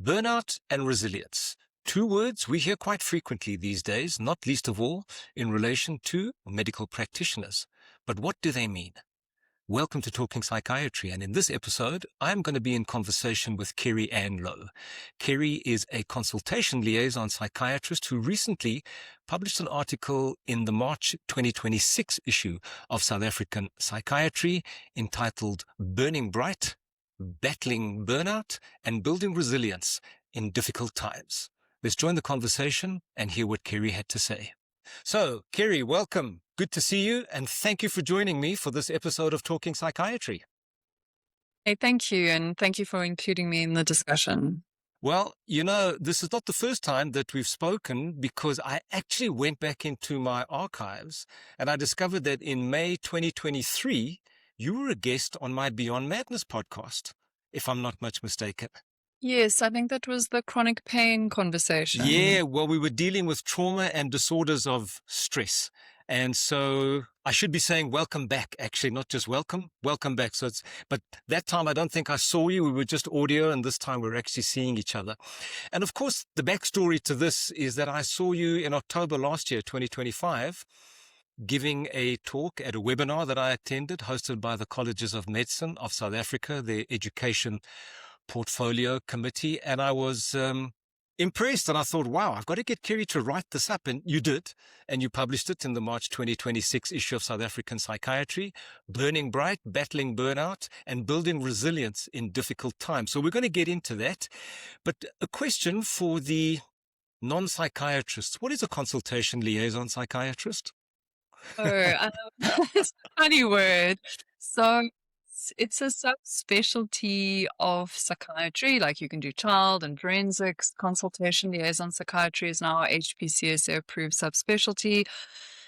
Burnout and resilience. Two words we hear quite frequently these days, not least of all in relation to medical practitioners. But what do they mean? Welcome to Talking Psychiatry, and in this episode, I'm going to be in conversation with Kerry-Ann Louw. Kerry is a consultation liaison psychiatrist who recently published an article in the March 2026 issue of South African Psychiatry entitled Burning Bright, Battling Burnout and Building Resilience in Difficult Times. Let's join the conversation and hear what Kerry had to say. So, Kerry, welcome. Good to see you, and thank you for joining me for this episode of Talking Psychiatry. Hey, thank you, and thank you for including me in the discussion. Well, this is not the first time that we've spoken, because I actually went back into my archives and I discovered that in May 2023, you were a guest on my Beyond Madness podcast, if I'm not much mistaken. Yes, I think that was the chronic pain conversation. Yeah, well, we were dealing with trauma and disorders of stress. And so I should be saying welcome back, actually, not just welcome back. But that time I don't think I saw you. We were just audio, and this time we're actually seeing each other. And of course, the backstory to this is that I saw you in October last year, 2025, giving a talk at a webinar that I attended, hosted by the Colleges of Medicine of South Africa, their education portfolio committee. And I was impressed, and I thought, wow, I've got to get Kerry to write this up. And you did, and you published it in the March 2026 issue of South African Psychiatry, Burning Bright, Battling Burnout and Building Resilience in Difficult Times. So we're going to get into that. But a question for the non-psychiatrists: what is a consultation liaison psychiatrist? It's a funny word. So it's a subspecialty of psychiatry. Like, you can do child and forensics. Consultation liaison psychiatry is now a HPCSA approved subspecialty.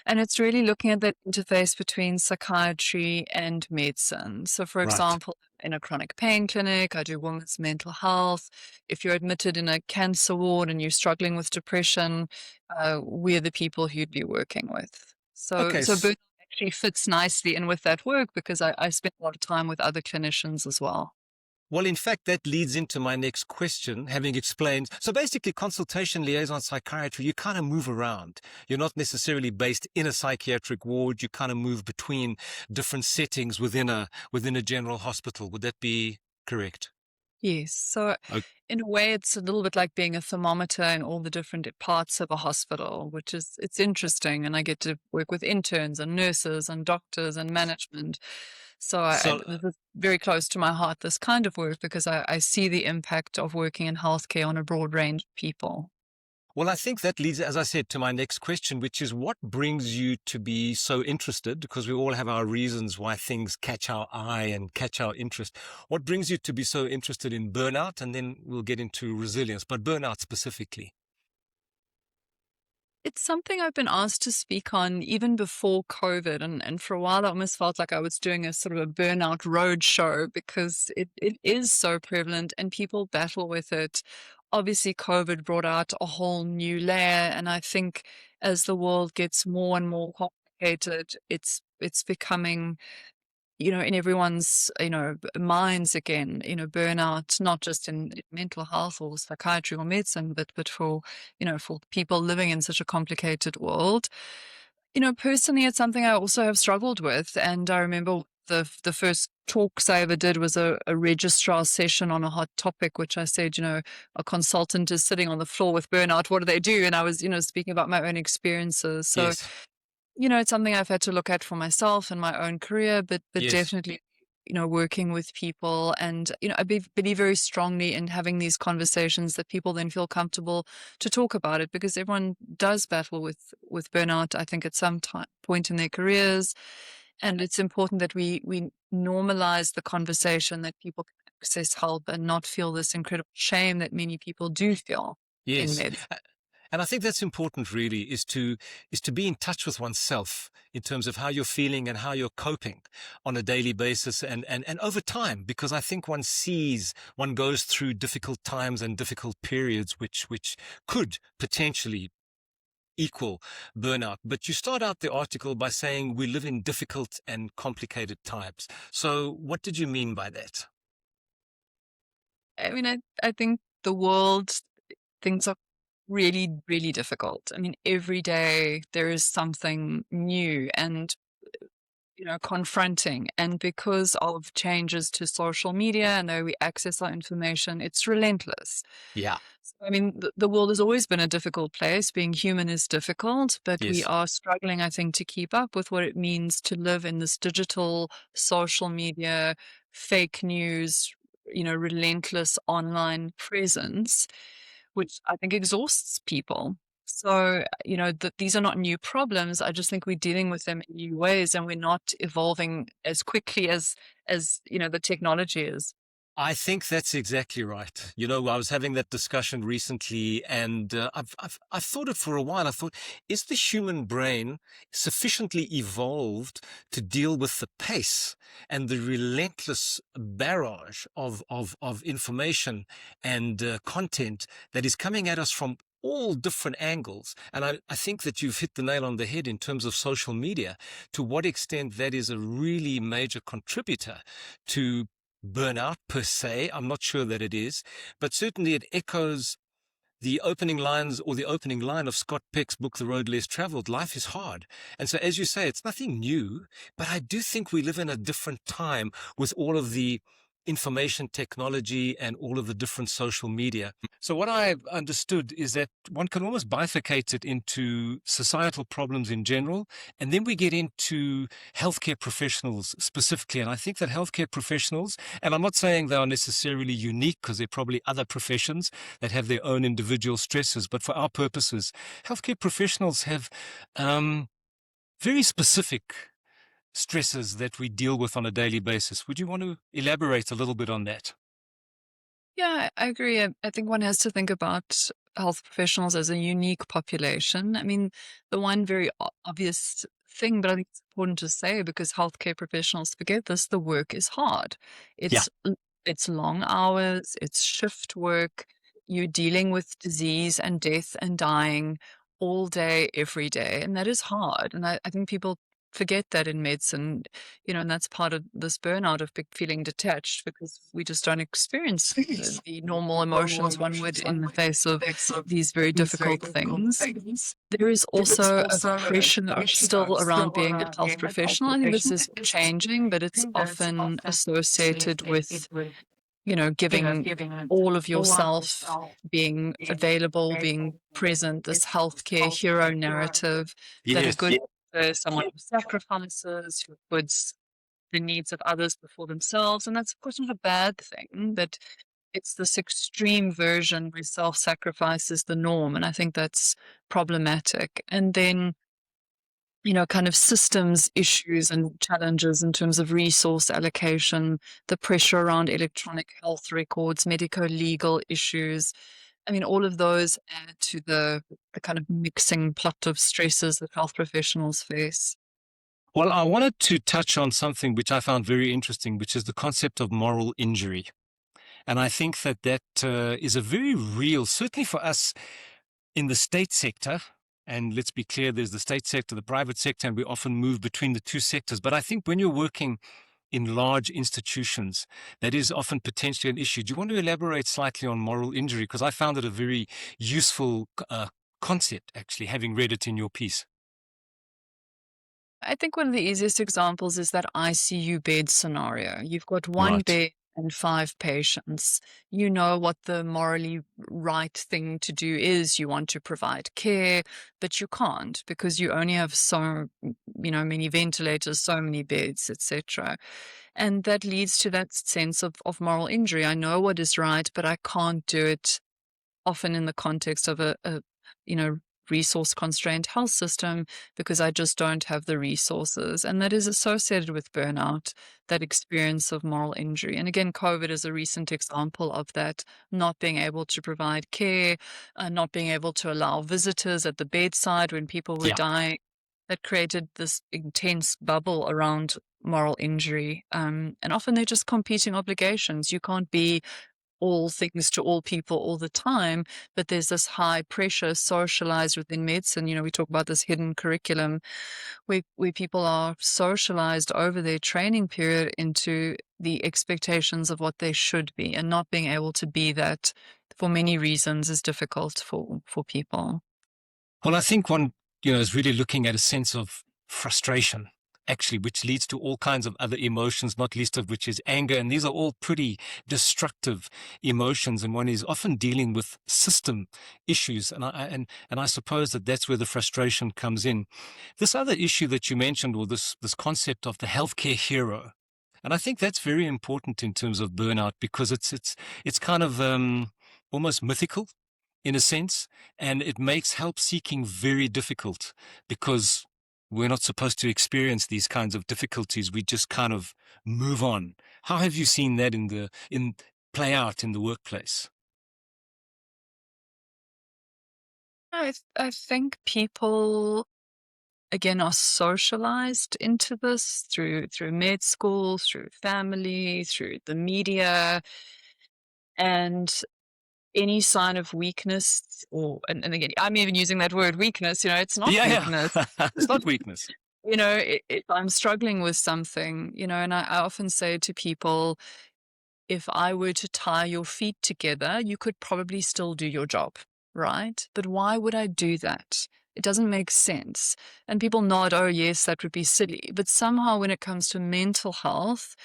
And it's really looking at that interface between psychiatry and medicine. So, for example, in a chronic pain clinic, I do women's mental health. If you're admitted in a cancer ward and you're struggling with depression, we're the people who you'd be working with. So burnout actually fits nicely in with that work, because I spend a lot of time with other clinicians as well. Well, in fact, that leads into my next question, having explained. So basically, consultation liaison psychiatry, you kind of move around. You're not necessarily based in a psychiatric ward. You kind of move between different settings within a general hospital. Would that be correct? Yes. So in a way, it's a little bit like being a thermometer in all the different parts of a hospital, it's interesting. And I get to work with interns and nurses and doctors and management. So this is very close to my heart, this kind of work, because I see the impact of working in healthcare on a broad range of people. Well, I think that leads, as I said, to my next question, which is what brings you to be so interested? Because we all have our reasons why things catch our eye and catch our interest. What brings you to be so interested in burnout? And then we'll get into resilience, but burnout specifically. It's something I've been asked to speak on even before COVID. And for a while, I almost felt like I was doing a sort of a burnout road show, because it is so prevalent and people battle with it. Obviously, COVID brought out a whole new layer. And I think as the world gets more and more complicated, it's becoming, in everyone's, minds again, burnout, not just in mental health or psychiatry or medicine, but for people living in such a complicated world. Personally, it's something I also have struggled with. And I remember the first talks I ever did was a registrar session on a hot topic, which I said, a consultant is sitting on the floor with burnout. What do they do? And I was, speaking about my own experiences. So, Yes. It's something I've had to look at for myself in my own career, but Yes. definitely, working with people. And, I believe very strongly in having these conversations that people then feel comfortable to talk about it, because everyone does battle with burnout, I think, at some point in their careers. And it's important that we normalize the conversation, that people can access help and not feel this incredible shame that many people do feel. Yes. in medicine. And I think that's important, really, is to be in touch with oneself in terms of how you're feeling and how you're coping on a daily basis and over time, because I think one goes through difficult times and difficult periods which could potentially equal burnout. But you start out the article by saying we live in difficult and complicated times. So what did you mean by that? I mean, I think the world, things are really, really difficult. I mean, every day there is something new and, confronting. And because of changes to social media and the way we access our information, it's relentless. Yeah. So, I mean, the world has always been a difficult place. Being human is difficult, but we Yes. are struggling, I think, to keep up with what it means to live in this digital, social media, fake news, relentless online presence, which I think exhausts people. So, that these are not new problems. I just think we're dealing with them in new ways and we're not evolving as quickly as the technology is. I think that's exactly right. I was having that discussion recently, and I've thought it for a while. I thought, is the human brain sufficiently evolved to deal with the pace and the relentless barrage of information and content that is coming at us from all different angles? And I think that you've hit the nail on the head in terms of social media, to what extent that is a really major contributor to burnout per se. I'm not sure that it is, but certainly it echoes the opening lines, or the opening line of Scott Peck's book, The Road Less Traveled. Life is hard. And so, as you say, it's nothing new, but I do think we live in a different time with all of the information technology and all of the different social media. So what I've understood is that one can almost bifurcate it into societal problems in general, and then we get into healthcare professionals specifically. And I think that healthcare professionals, and I'm not saying they are necessarily unique, because there are probably other professions that have their own individual stresses, but for our purposes, healthcare professionals have very specific stresses that we deal with on a daily basis. Would you want to elaborate a little bit on that? Yeah, I agree. I think one has to think about health professionals as a unique population. I mean, the one very obvious thing, but I think it's important to say because healthcare professionals forget this, the work is hard. Yeah. It's long hours, it's shift work. You're dealing with disease and death and dying all day, every day, and that is hard. And I think people forget that in medicine, and that's part of this burnout of feeling detached because we just don't experience the normal emotions one would in the face of these very difficult things. There is also a pressure still around being a health professional. I think this is changing, but it's often associated with, giving all of yourself, being available, being present, this healthcare hero narrative that a Yes. good someone who sacrifices, who puts the needs of others before themselves. And that's, of course, not a bad thing, but it's this extreme version where self-sacrifice is the norm. And I think that's problematic. And then, kind of systems issues and challenges in terms of resource allocation, the pressure around electronic health records, medico-legal issues. I mean, all of those add to the kind of mixing pot of stresses that health professionals face. Well, I wanted to touch on something which I found very interesting, which is the concept of moral injury. And I think that is a very real, certainly for us in the state sector. And let's be clear, there's the state sector, the private sector, and we often move between the two sectors. But I think when you're working in large institutions, that is often potentially an issue. Do you want to elaborate slightly on moral injury? Because I found it a very useful concept, actually, having read it in your piece. I think one of the easiest examples is that ICU bed scenario. You've got one Right. bed and 5 patients. You know what the morally right thing to do is. You want to provide care, but you can't because you only have so, many ventilators, so many beds, etc. And that leads to that sense of moral injury. I know what is right, but I can't do it, often in the context of a resource constrained health system because I just don't have the resources. And that is associated with burnout, that experience of moral injury. And again, COVID is a recent example of that, not being able to provide care, not being able to allow visitors at the bedside when people were Yeah. dying. That created this intense bubble around moral injury. And often they're just competing obligations. You can't be all things to all people all the time, but there's this high pressure socialized within medicine. We talk about this hidden curriculum where people are socialized over their training period into the expectations of what they should be and not being able to be that for many reasons is difficult for people. Well, I think one, is really looking at a sense of frustration, actually, which leads to all kinds of other emotions, not least of which is anger. And these are all pretty destructive emotions. And one is often dealing with system issues. And I suppose that that's where the frustration comes in. This other issue that you mentioned, or this concept of the healthcare hero. And I think that's very important in terms of burnout, because it's kind of almost mythical in a sense, and it makes help seeking very difficult, because we're not supposed to experience these kinds of difficulties. We just kind of move on. How have you seen that in play out in the workplace? I think people again are socialized into this through med school, through family, through the media, and any sign of weakness and again, I'm even using that word weakness, it's not Yeah, weakness. yeah. It's not weakness. If I'm struggling with something, and I often say to people, if I were to tie your feet together, you could probably still do your job, right? But why would I do that? It doesn't make sense. And people nod, oh, yes, that would be silly. But somehow when it comes to mental health,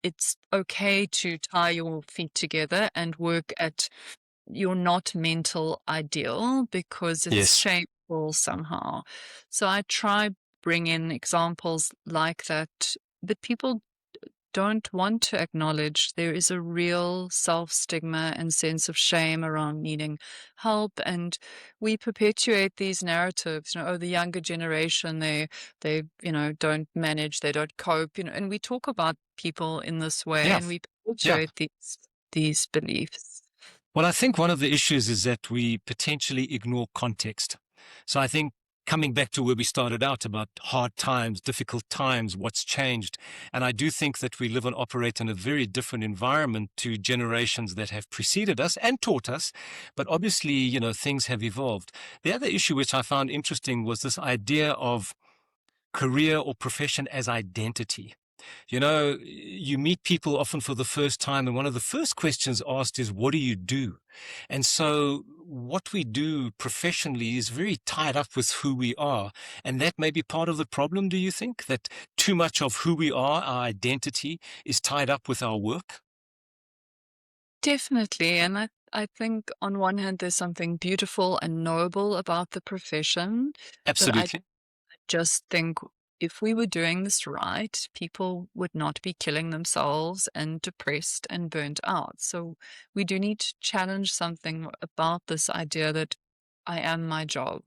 it's okay to tie your feet together and work at your not mental ideal because it's Yes. shameful somehow. So I try bring in examples like that, but people don't want to acknowledge there is a real self-stigma and sense of shame around needing help. And we perpetuate these narratives, oh, the younger generation, they don't manage, they don't cope, and we talk about people in this way Yeah. and we Yeah. perpetuate these beliefs. Well, I think one of the issues is that we potentially ignore context. So I think coming back to where we started out about hard times, difficult times, what's changed. And I do think that we live and operate in a very different environment to generations that have preceded us and taught us. But obviously, things have evolved. The other issue which I found interesting was this idea of career or profession as identity. You meet people often for the first time, and one of the first questions asked is, what do you do? And so what we do professionally is very tied up with who we are. And that may be part of the problem, do you think? That too much of who we are, our identity, is tied up with our work? Definitely. And I think on one hand, there's something beautiful and noble about the profession, but I Absolutely. just think if we were doing this right, people would not be killing themselves and depressed and burnt out. So we do need to challenge something about this idea that I am my job.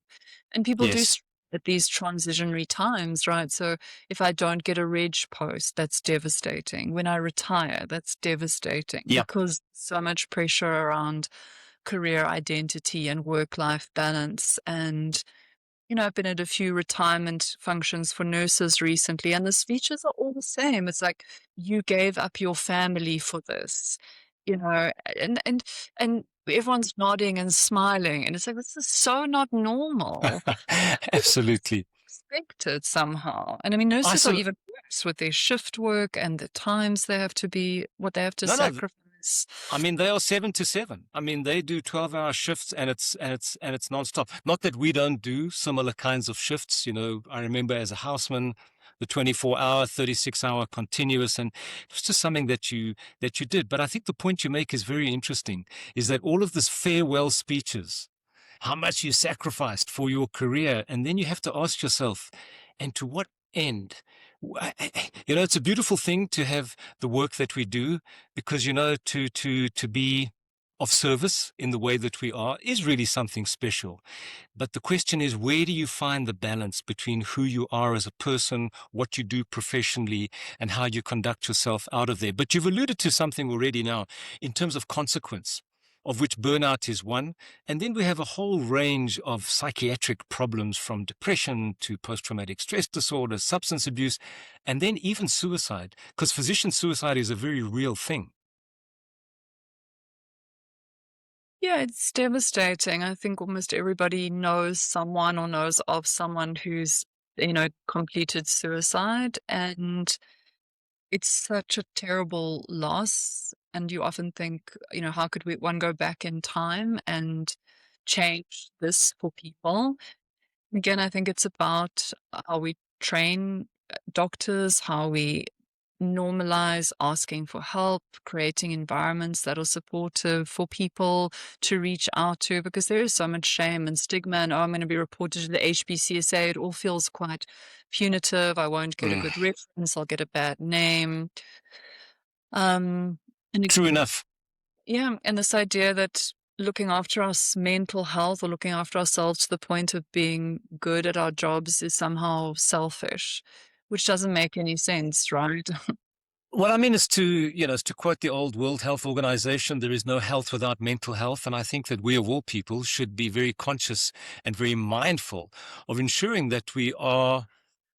And people do Yes. at these transitionary times, right? So if I don't get a reg post, that's devastating. When I retire, that's devastating Yeah. because so much pressure around career identity and work-life balance. And I've been at a few retirement functions for nurses recently, and the speeches are all the same. It's like, you gave up your family for this, you know, and and and everyone's nodding and smiling, and it's like, this is so not normal. Absolutely. Expected somehow. And I mean, I nurses are so even worse with their shift work and the times they have to be, what they have to no, no. sacrifice. I mean, they are 7 to 7. I mean, they do 12-hour shifts, and it's nonstop. Not that we don't do similar kinds of shifts. I remember as a houseman, the 24-hour, 36-hour continuous, and it's just something that you did. But I think the point you make is very interesting, is that all of this farewell speeches, how much you sacrificed for your career, and then you have to ask yourself, and to what end? It's a beautiful thing to have the work that we do, because to be of service in the way that we are is really something special. But the question is, where do you find the balance between who you are as a person, what you do professionally, and how you conduct yourself out of there? But you've alluded to something already now in terms of consequence, of which burnout is one. And then we have a whole range of psychiatric problems, from depression to post-traumatic stress disorder, substance abuse, and then even suicide, because physician suicide is a very real thing. Yeah, it's devastating. I think almost everybody knows someone or knows of someone who's, completed suicide. And it's such a terrible loss. and you often think, how could one go back in time and change this for people? Again, I think it's about how we train doctors, how we normalize asking for help, creating environments that are supportive for people to reach out to, because there is so much shame and stigma, and I'm going to be reported to the HBCSA. It all feels quite punitive. I won't get a Mm. good reference. I'll get a bad name. And True enough. yeah, and this idea that looking after our mental health or looking after ourselves to the point of being good at our jobs is somehow selfish, which doesn't make any sense, right? Well, I mean, it's to quote the old World Health Organization, there is no health without mental health. And I think that we of all people should be very conscious and very mindful of ensuring that we are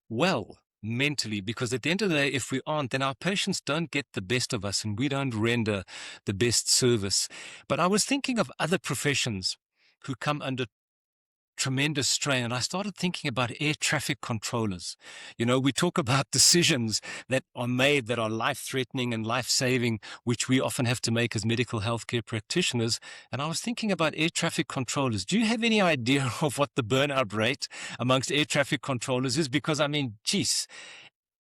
well mentally, because at the end of the day, if we aren't, then our patients don't get the best of us and we don't render the best service. But I was thinking of other professions who come under tremendous strain. And I started thinking about air traffic controllers. We talk about decisions that are made that are life-threatening and life-saving, which we often have to make as medical healthcare practitioners. And I was thinking about air traffic controllers. Do you have any idea of what the burnout rate amongst air traffic controllers is? Because, I mean, geez,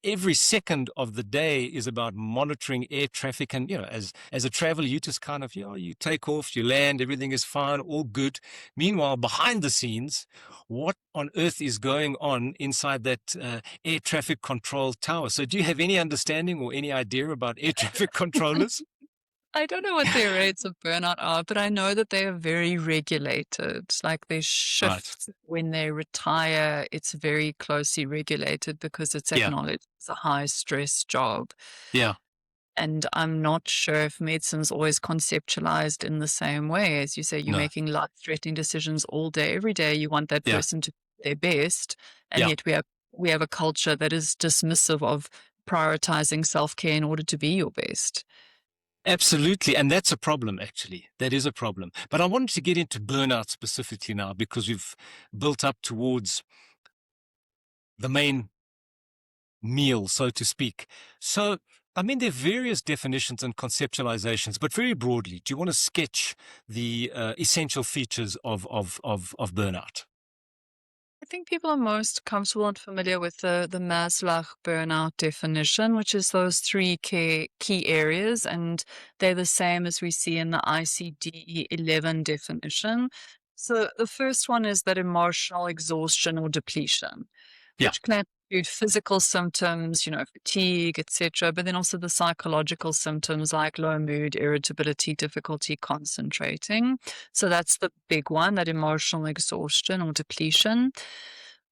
every second of the day is about monitoring air traffic. And, as a traveler, you just kind of, you take off, you land, everything is fine, all good. Meanwhile, behind the scenes, what on earth is going on inside that air traffic control tower? So do you have any understanding or any idea about air traffic controllers? I don't know what their rates of burnout are, but I know that they are very regulated. Like their Right. shifts when they retire, it's very closely regulated because it's Yeah. acknowledged as a high stress job. Yeah. And I'm not sure if medicine's always conceptualized in the same way. As you say, you're No. making life-threatening decisions all day, every day. You want that Yeah. person to be their best, and Yeah. yet we have a culture that is dismissive of prioritizing self-care in order to be your best. Absolutely. And that's a problem, actually. That is a problem. But I wanted to get into burnout specifically now because we've built up towards the main meal, so to speak. So, I mean, there are various definitions and conceptualizations, but very broadly, do you want to sketch the essential features of burnout? I think people are most comfortable and familiar with the Maslow burnout definition, which is those three key areas, and they're the same as we see in the ICD-11 definition. So the first one is that emotional exhaustion or depletion, Yeah. which can include physical symptoms, fatigue, etc., but then also the psychological symptoms like low mood, irritability, difficulty concentrating. So that's the big one, that emotional exhaustion or depletion.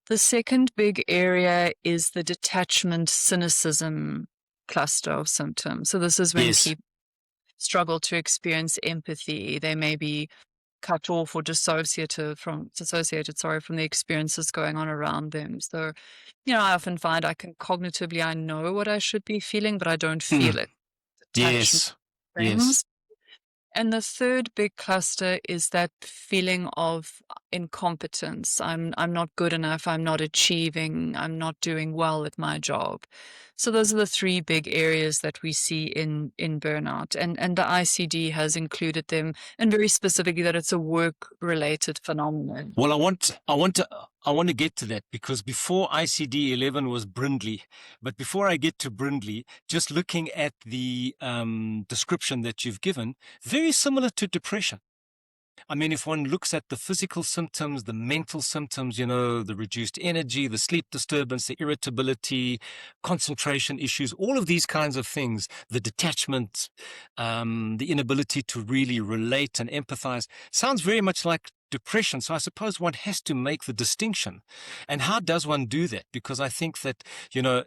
The second big area is the detachment cynicism cluster of symptoms. So this is when Yes. people struggle to experience empathy. They may be cut off or dissociated, sorry, from the experiences going on around them. So, I often find I know what I should be feeling, but I don't feel Mm. it. Detachment Yes. Yes. things. And the third big cluster is that feeling of incompetence. I'm not good enough. I'm not achieving. I'm not doing well at my job. So those are the three big areas that we see in burnout. And the ICD has included them, and very specifically that it's a work-related phenomenon. Well, I want to get to that because before ICD-11 was Brindley, but before I get to Brindley, just looking at the description that you've given, very similar to depression. I mean, if one looks at the physical symptoms, the mental symptoms, the reduced energy, the sleep disturbance, the irritability, concentration issues, all of these kinds of things, the detachment, the inability to really relate and empathize, sounds very much like depression. So I suppose one has to make the distinction. And how does one do that? Because I think that,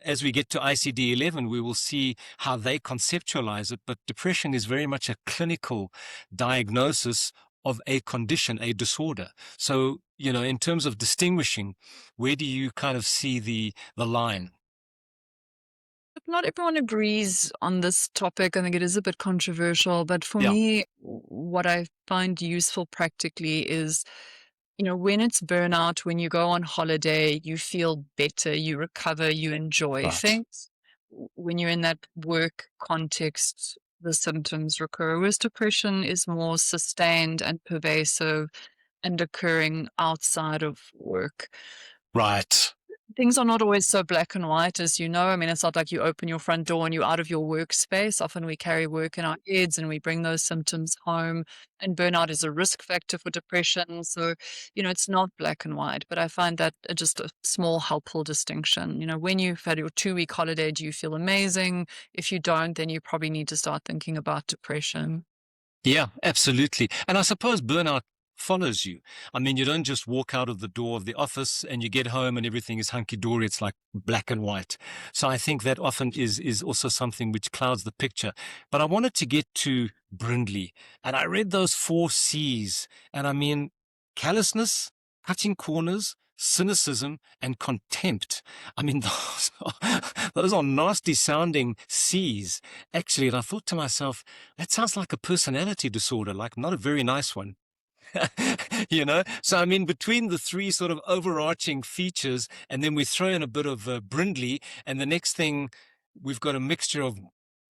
as we get to ICD-11, we will see how they conceptualize it. But depression is very much a clinical diagnosis of a condition, a disorder. So, in terms of distinguishing, where do you kind of see the line? But not everyone agrees on this topic. I think it is a bit controversial, but for Yeah, me, what I find useful practically is, when it's burnout, when you go on holiday, you feel better, you recover, you enjoy right. things. When you're in that work context, the symptoms recur, whereas depression is more sustained and pervasive and occurring outside of work. Right. Things are not always so black and white, as you know. I mean, it's not like you open your front door and you're out of your workspace. Often we carry work in our heads and we bring those symptoms home. And burnout is a risk factor for depression. So, it's not black and white, but I find that just a small helpful distinction. When you've had your 2-week holiday, do you feel amazing? If you don't, then you probably need to start thinking about depression. Yeah, absolutely. And I suppose burnout follows you. I mean, you don't just walk out of the door of the office and you get home and everything is hunky-dory. It's like black and white. So I think that often is also something which clouds the picture. But I wanted to get to Brindley, and I read those 4 C's, and I mean, callousness, cutting corners, cynicism, and contempt. I mean, those are nasty sounding C's, actually. And I thought to myself, that sounds like a personality disorder, like not a very nice one. So I mean, between the 3 sort of overarching features, and then we throw in a bit of Brindley, and the next thing we've got a mixture of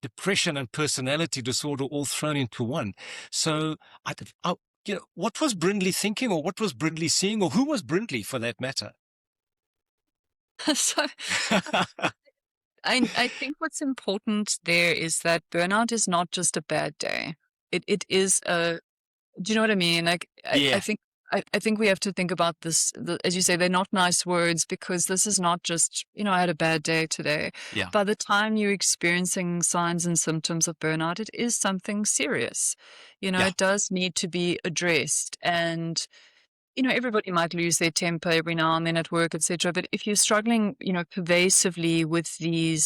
depression and personality disorder all thrown into one. So what was Brindley thinking, or what was Brindley seeing, or who was Brindley for that matter? So I think what's important there is that burnout is not just a bad day. It is a Do you know what I mean? Like, I Yeah, think I think we have to think about this, as you say, they're not nice words, because this is not just, I had a bad day today. yeah, By the time you're experiencing signs and symptoms of burnout, it is something serious. yeah, It does need to be addressed. And everybody might lose their temper every now and then at work, etc. But if you're struggling, pervasively with the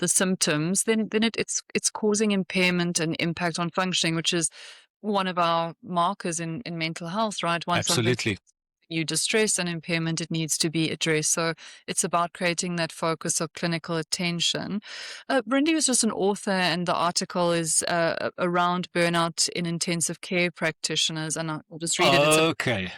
symptoms, then it's causing impairment and impact on functioning, which is one of our markers in mental health, right? Once something absolutely. you distress and impairment, it needs to be addressed. So it's about creating that focus of clinical attention. Brindy was just an author, and the article is around burnout in intensive care practitioners. And I'll just read it. It's a Okay,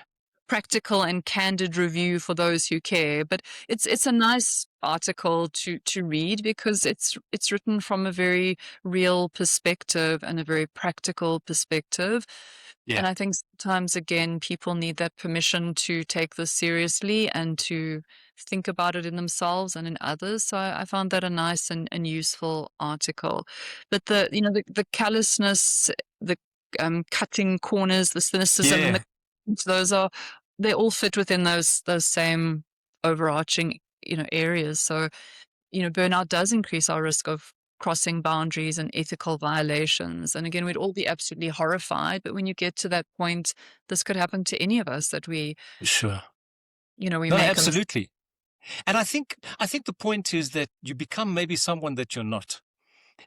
practical and candid review for those who care. But it's a nice article to read, because it's written from a very real perspective and a very practical perspective. yeah, And I think sometimes, again, people need that permission to take this seriously and to think about it in themselves and in others. So I found that a nice and useful article. But the callousness, the cutting corners, the cynicism, and yeah, those are they all fit within those same overarching areas. So burnout does increase our risk of crossing boundaries and ethical violations. And again, we'd all be absolutely horrified, but when you get to that point, this could happen to any of us, that sure. we No, make a mistake. absolutely. And I think the point is that you become maybe someone that you're not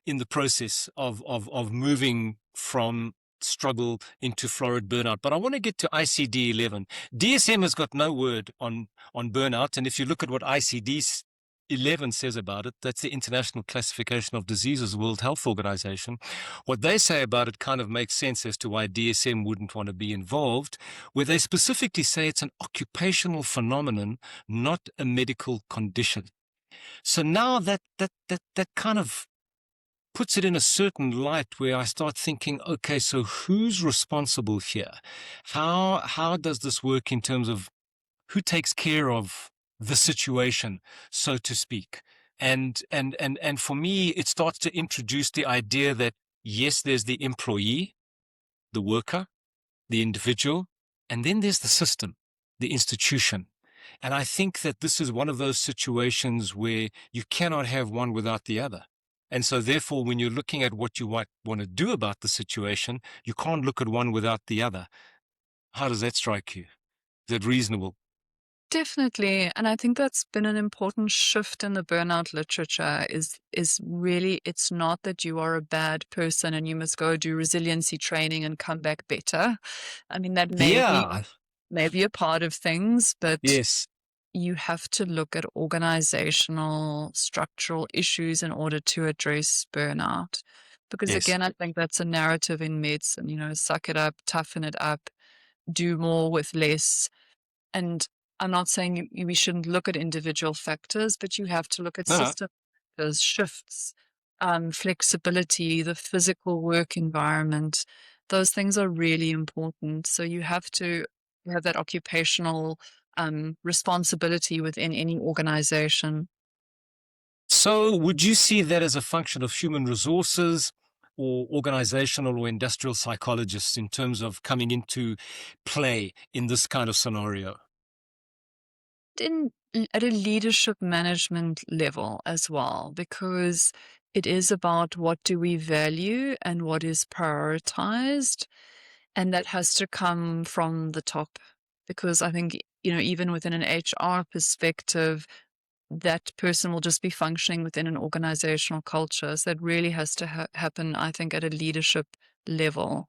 in the process of moving from struggle into florid burnout. But I want to get to ICD-11. DSM has got no word on burnout, and if you look at what ICD-11 says about it, that's the International Classification of Diseases, World Health Organization. What they say about it kind of makes sense as to why DSM wouldn't want to be involved, where they specifically say it's an occupational phenomenon, not a medical condition. So now that kind of puts it in a certain light where I start thinking, okay, so who's responsible here? How does this work in terms of who takes care of the situation, so to speak? And for me, it starts to introduce the idea that yes, there's the employee, the worker, the individual, and then there's the system, the institution. And I think that this is one of those situations where you cannot have one without the other. And so therefore, when you're looking at what you might want to do about the situation, you can't look at one without the other. How does that strike you? Is that reasonable? Definitely. And I think that's been an important shift in the burnout literature, is really, it's not that you are a bad person and you must go do resiliency training and come back better. I mean, that Yeah. may be a part of things, but Yes. you have to look at organizational, structural issues in order to address burnout. Because Yes. again, I think that's a narrative in medicine, suck it up, toughen it up, do more with less. And I'm not saying we shouldn't look at individual factors, but you have to look at No, no. system factors, shifts. flexibility, the physical work environment, those things are really important. So you have to have that occupational responsibility within any organization. So, would you see that as a function of human resources or organizational or industrial psychologists in terms of coming into play in this kind of scenario? At a leadership management level as well, because it is about what do we value and what is prioritized, and that has to come from the top. Because I think, even within an HR perspective, that person will just be functioning within an organizational culture. So that really has to happen, I think, at a leadership level.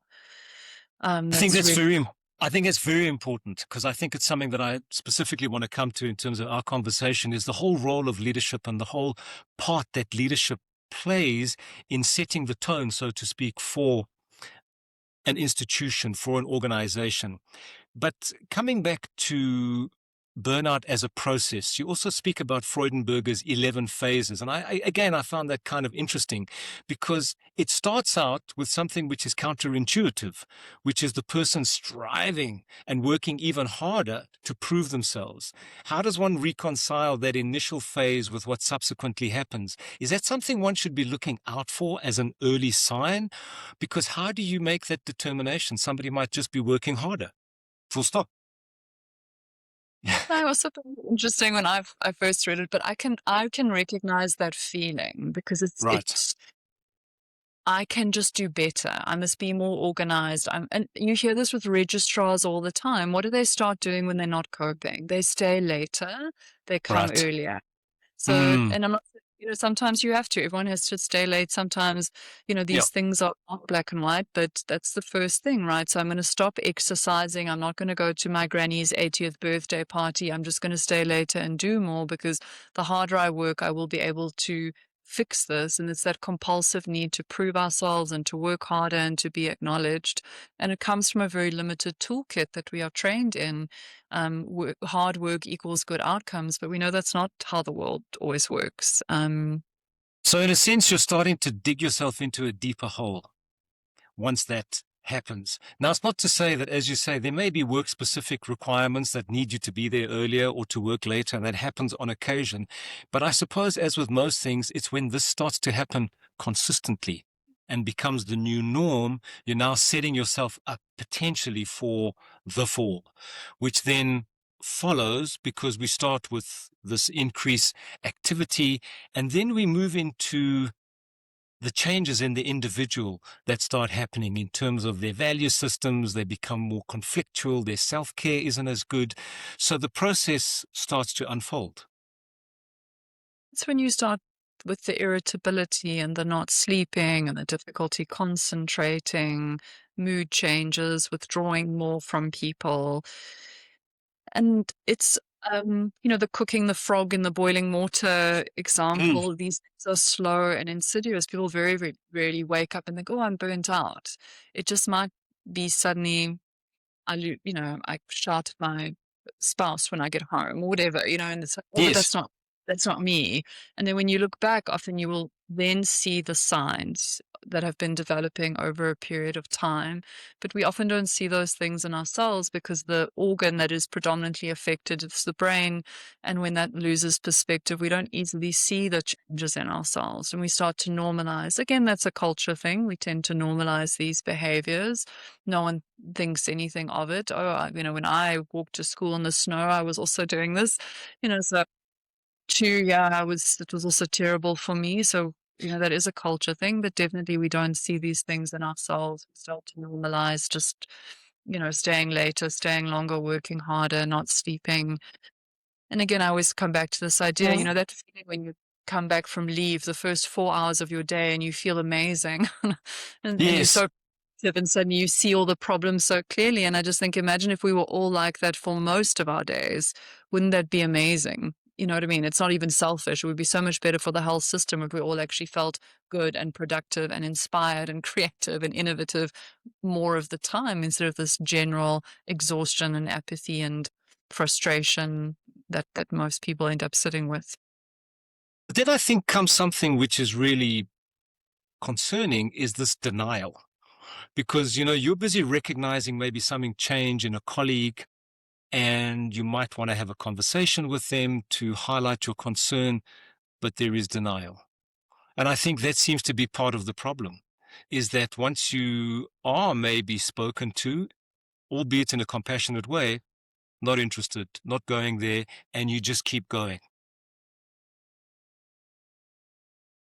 I think That's that's really I think it's very important because I think it's something that I specifically want to come to in terms of our conversation is the whole role of leadership and the whole part that leadership plays in setting the tone, so to speak, for an institution, for an organization. But coming back to burnout as a process, you also speak about Freudenberger's 11 phases. And again, I found that kind of interesting because it starts out with something which is counterintuitive, which is the person striving and working even harder to prove themselves. How does one reconcile that initial phase with what subsequently happens? Is that something one should be looking out for as an early sign? Because how do you make that determination? Somebody might just be working harder. Full stop. I also found it interesting when I first read it, but I can recognize that feeling because Right. I can just do better. I must be more organized. And you hear this with registrars all the time. What do they start doing when they're not coping? They stay later, they come Right. earlier. So, Mm. and I'm not, sometimes you have to. Everyone has to stay late. Sometimes, Yeah. these things are not black and white, but that's the first thing, right? So I'm going to stop exercising. I'm not going to go to my granny's 80th birthday party. I'm just going to stay later and do more because the harder I work, I will be able to fix this. And it's that compulsive need to prove ourselves and to work harder and to be acknowledged. And it comes from a very limited toolkit that we are trained in. Hard work equals good outcomes, but we know that's not how the world always works. So in a sense, you're starting to dig yourself into a deeper hole once that happens. Now, it's not to say that, as you say, there may be work-specific requirements that need you to be there earlier or to work later, and that happens on occasion. But I suppose, as with most things, it's when this starts to happen consistently and becomes the new norm, you're now setting yourself up potentially for the fall, which then follows because we start with this increased activity, and then we move into the changes in the individual that start happening in terms of their value systems. They become more conflictual. Their self-care isn't as good. So the process starts to unfold. It's when you start with the irritability and the not sleeping and the difficulty concentrating, mood changes, withdrawing more from people. And it's, the cooking the frog in the boiling water Mm. example. These things are slow and insidious. People very, very rarely wake up and think, "Oh, I'm burnt out." It just might be suddenly I shout at my spouse when I get home or whatever, and it's like, "Oh, but Yes. that's not me." And then when you look back, often you will then see the signs that have been developing over a period of time. But we often don't see those things in ourselves because the organ that is predominantly affected is the brain. And when that loses perspective, we don't easily see the changes in ourselves. And we start to normalize. Again, that's a culture thing. We tend to normalize these behaviors. No one thinks anything of it. Oh, when I walked to school in the snow, I was also doing this, so too, yeah, it was also terrible for me. So, that is a culture thing, but definitely we don't see these things in ourselves. We start to normalize just, staying later, staying longer, working harder, not sleeping. And again, I always come back to this idea, Mm. that feeling when you come back from leave, the first 4 hours of your day and you feel amazing and you're Yes. so productive and suddenly you see all the problems so clearly. And I just think, imagine if we were all like that for most of our days, wouldn't that be amazing? You know what I mean? It's not even selfish. It would be so much better for the health system if we all actually felt good and productive and inspired and creative and innovative more of the time instead of this general exhaustion and apathy and frustration that most people end up sitting with. But then I think comes something which is really concerning is this denial. Because, you're busy recognizing maybe something change in a colleague, and you might want to have a conversation with them to highlight your concern, but there is denial. And I think that seems to be part of the problem, is that once you are maybe spoken to, albeit in a compassionate way, not interested, not going there, and you just keep going.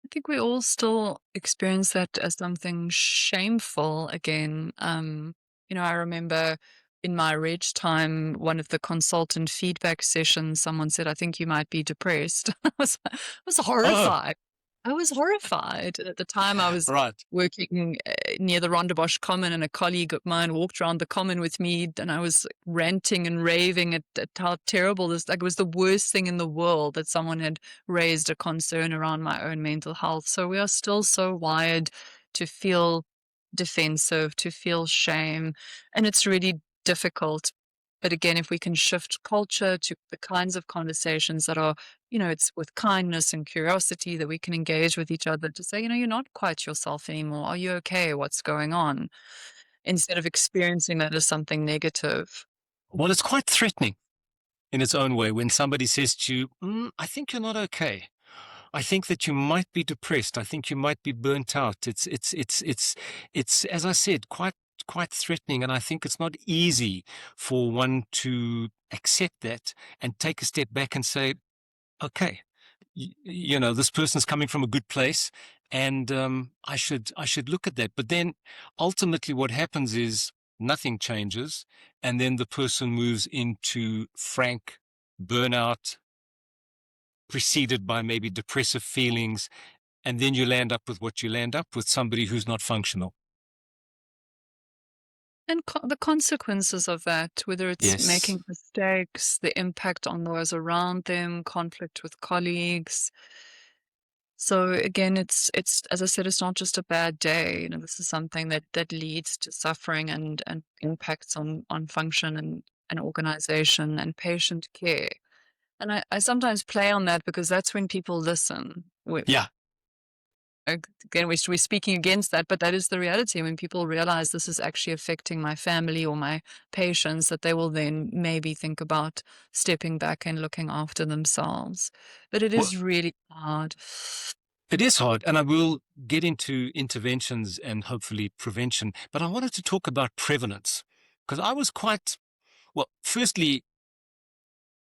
I think we all still experience that as something shameful again. I remember in my reg time, one of the consultant feedback sessions, someone said, I think you might be depressed. I was Oh, horrified. I was horrified. At the time, I was right. working near the Rondebosch Common, and a colleague of mine walked around the common with me, and I was ranting and raving at how terrible this, like, it was the worst thing in the world that someone had raised a concern around my own mental health. So we are still so wired to feel defensive, to feel shame, and it's really difficult. But again, if we can shift culture to the kinds of conversations that are, it's with kindness and curiosity that we can engage with each other to say, you're not quite yourself anymore. Are you okay? What's going on? Instead of experiencing that as something negative. Well, it's quite threatening in its own way when somebody says to you, I think you're not okay. I think that you might be depressed. I think you might be burnt out. It's as I said, quite threatening. And I think it's not easy for one to accept that and take a step back and say, okay, this person's coming from a good place, and I should look at that. But then ultimately what happens is nothing changes, and then the person moves into frank burnout, preceded by maybe depressive feelings, and then you land up with what you land up with, somebody who's not functional. And the consequences of that, whether it's Yes. making mistakes, the impact on those around them, conflict with colleagues. So again, it's as I said, it's not just a bad day. This is something that leads to suffering and impacts on function and organization and patient care. And I sometimes play on that because that's when people listen. Yeah. Again, we're speaking against that, but that is the reality. When people realize this is actually affecting my family or my patients, that they will then maybe think about stepping back and looking after themselves. But it Well, is really hard. it is hard, and I will get into interventions and hopefully prevention, but I wanted to talk about prevalence, because I was well, firstly,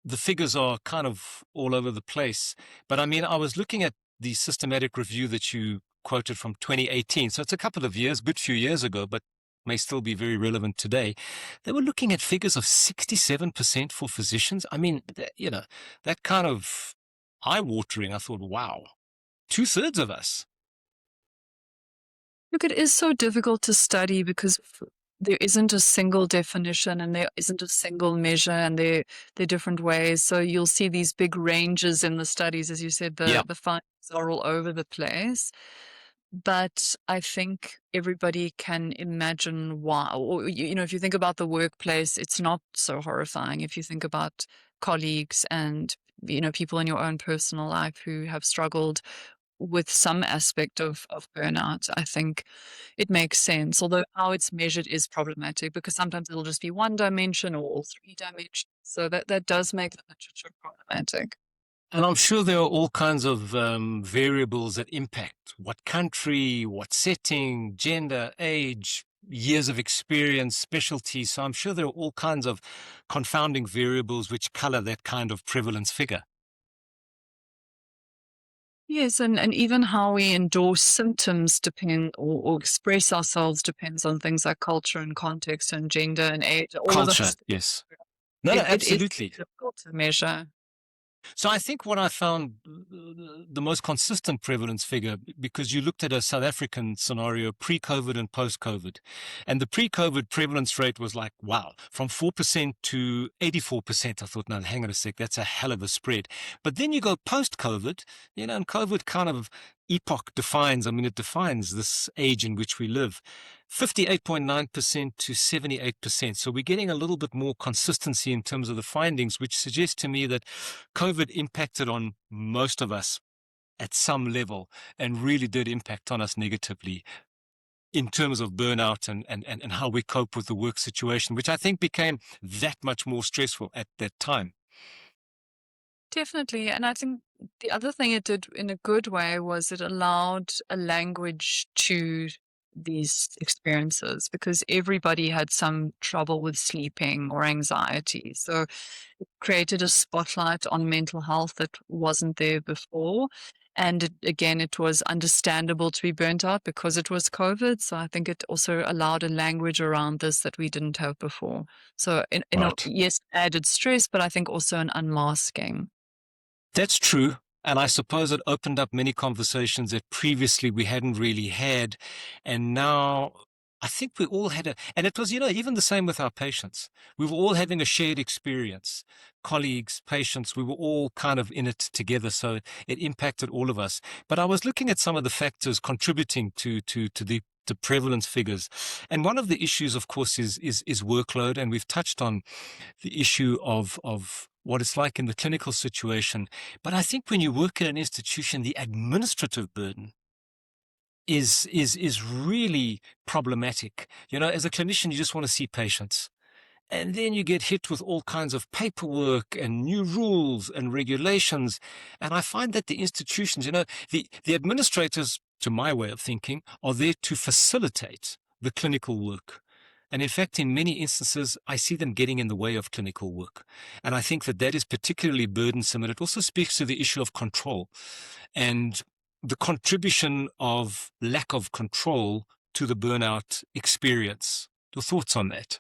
the figures are kind of all over the place. But I mean, I was looking at the systematic review that you quoted from 2018. So it's a couple of years, good few years ago, but may still be very relevant today. They were looking at figures of 67% for physicians. I mean, that kind of eye-watering. I thought, wow, 2/3 of us. Look, it is so difficult to study because there isn't a single definition and there isn't a single measure, and they're different ways. So you'll see these big ranges in the studies. As you said, Yeah. the findings are all over the place. But I think everybody can imagine why. Or, if you think about the workplace, it's not so horrifying. If you think about colleagues and, people in your own personal life who have struggled with some aspect of burnout, I think it makes sense. Although how it's measured is problematic because sometimes it'll just be one dimension or all three dimensions. So that does make the literature problematic. And I'm sure there are all kinds of variables that impact what country, what setting, gender, age, years of experience, specialty. So I'm sure there are all kinds of confounding variables which color that kind of prevalence figure. Yes, and even how we endorse symptoms depend or express ourselves depends on things like culture and context and gender and age. All of Culture, those, yes. No, no, it is absolutely. difficult to measure. So I think what I found the most consistent prevalence figure, because you looked at a South African scenario pre-COVID and post-COVID, and the pre-COVID prevalence rate was like, wow, from 4% to 84%. I thought, no, hang on a sec, that's a hell of a spread. But then you go post-COVID, and COVID kind of epoch defines, it defines this age in which we live. 58.9% to 78%. So we're getting a little bit more consistency in terms of the findings, which suggests to me that COVID impacted on most of us at some level and really did impact on us negatively in terms of burnout and how we cope with the work situation, which I think became that much more stressful at that time. Definitely. And I think the other thing it did in a good way was it allowed a language to these experiences because everybody had some trouble with sleeping or anxiety. So it created a spotlight on mental health that wasn't there before. And again, it was understandable to be burnt out because it was COVID. So I think it also allowed a language around this that we didn't have before. So, Right. yes, added stress, but I think also an unmasking. That's true. And I suppose it opened up many conversations that previously we hadn't really had. And now I think we all had and it was, even the same with our patients. We were all having a shared experience, colleagues, patients, we were all kind of in it together. So it impacted all of us. But I was looking at some of the factors contributing to the prevalence figures. And one of the issues, of course, is workload. And we've touched on the issue of what it's like in the clinical situation. But I think when you work at an institution, the administrative burden is really problematic. As a clinician, you just want to see patients. And then you get hit with all kinds of paperwork and new rules and regulations. And I find that the institutions, the administrators, to my way of thinking, are there to facilitate the clinical work. And in fact, in many instances, I see them getting in the way of clinical work. And I think that that is particularly burdensome. And it also speaks to the issue of control and the contribution of lack of control to the burnout experience. Your thoughts on that?